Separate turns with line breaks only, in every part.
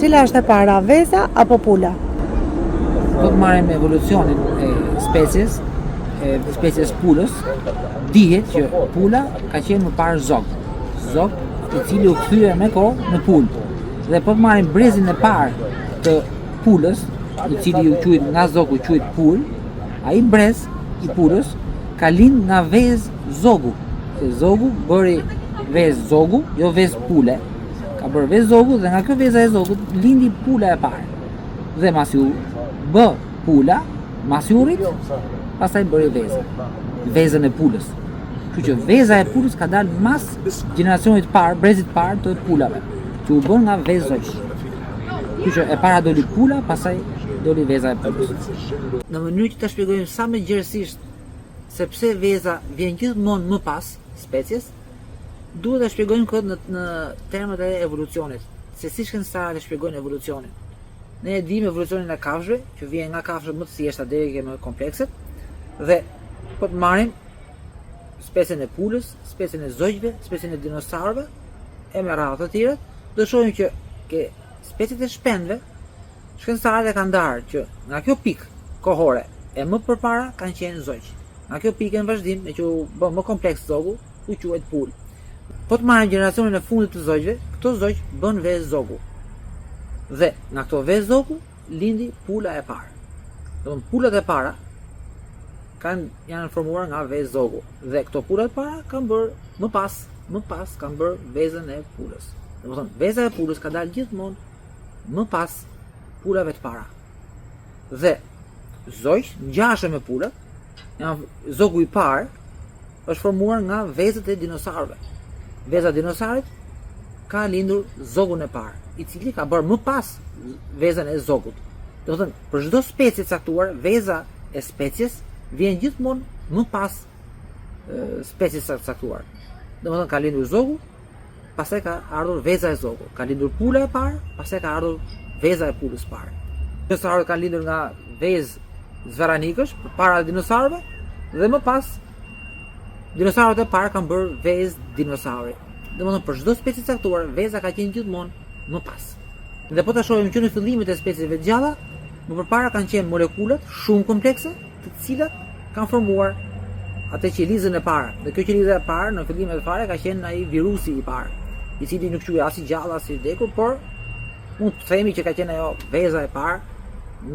Cila është e para, veza apo pula?
Do të marrim evolucionin e species pulës, dihet që pula ka qenë më parë zog, i cili u kthye me kohë në pulë. Dhe po të marrim brezin e parë të pulës, i cili u quhet nga zogu quhet pulë, ai brez i pulës ka lind nga vezë zogu. Se zogu bëri vezë zogu, jo vezë pule. Ka bërë vezë zogu dhe nga kjo veza e zogut lindi pula e parë. Dhe masi u bë pula, masi u rrit, pastaj bëri vezën e pulës. Kështu që veza e pulës ka dalë mas generacionit parë, brezit parë të pulave, që u bën nga vezë zogj. Kështu që e para doli pula, pastaj doli veza e pulës. Në mënyrë që ta shpjegojmë sa më gjerësisht sepse veza vjen gjithmonë më pas species, duhet ta shpjegojmë këtë në termat e evolucionit, se si shkencëtarët e shpjegojnë evolucionin. Ne e dimë evolucionin e kafshëve, që vjen nga kafshët më të thjeshta deri ke më komplekset, dhe po të marrim specien e pulës, specien e zogjve, specien e dinosaurëve e me radhë të tjera, do shohim që ke speciet e shpendëve, shkencëtarët e kanë ndarë që nga kjo pikë kohore e më përpara kanë qenë zogj. Nga kjo pikë në vazhdim, e që u bë më kompleks zogu, u quhet pulë. Po të marrim generacionin e fundit të zogjve, këto zogj bën vezë zogu. Dhe nga këto vezë zogu lindi pula e parë. Domthonë pulat e para janë formuar nga vezë zogu dhe këto pulat e para kanë bërë më pas kanë bërë vezën e pulës. Domthonë veza e pulës ka dalë gjithmonë më pas pulave të para. Dhe zogj ngjashëm me pulat, zogu i parë është formuar nga vezët e dinosaurëve. Veza e dinosaurit ka lindur zogun e parë, i cili ka bërë më pas vezën e zogut. Do të thënë, për çdo specie caktuar, veza e species vjen gjithmonë më pas species caktuar. Do të thënë, ka lindur zogu, pastaj ka ardhur veza e zogut. Ka lindur pula e parë, pastaj ka ardhur veza e pulës parë. Dinosaurët kanë lindur nga vezë zveranikësh përpara dinosaurëve dhe më pas dinosaurët e parë kanë bërë vezë dinosauri. Domethënë për çdo specie caktuar, veza ka qenë gjithmonë më pas. Dhe po ta shohim që në fillimet e specieve të gjalla, më përpara kanë qenë molekulat shumë komplekse, të cilat kanë formuar atë qelizën e parë. Dhe kjo qelizë e parë në fillimet e fare ka qenë ai virusi i parë, i cili nuk quhej as i gjallë as i vdekur, por mund të themi që ka qenë ajo veza e parë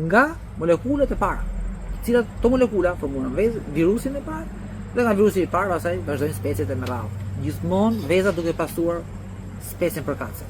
nga molekulat e para, të cilat to molekula formuan virusin e parë, dhe nga virusi i parë pastaj vazhdojnë speciet e me radhë. Gjithmonë veza duke pasuar specien përkatëse.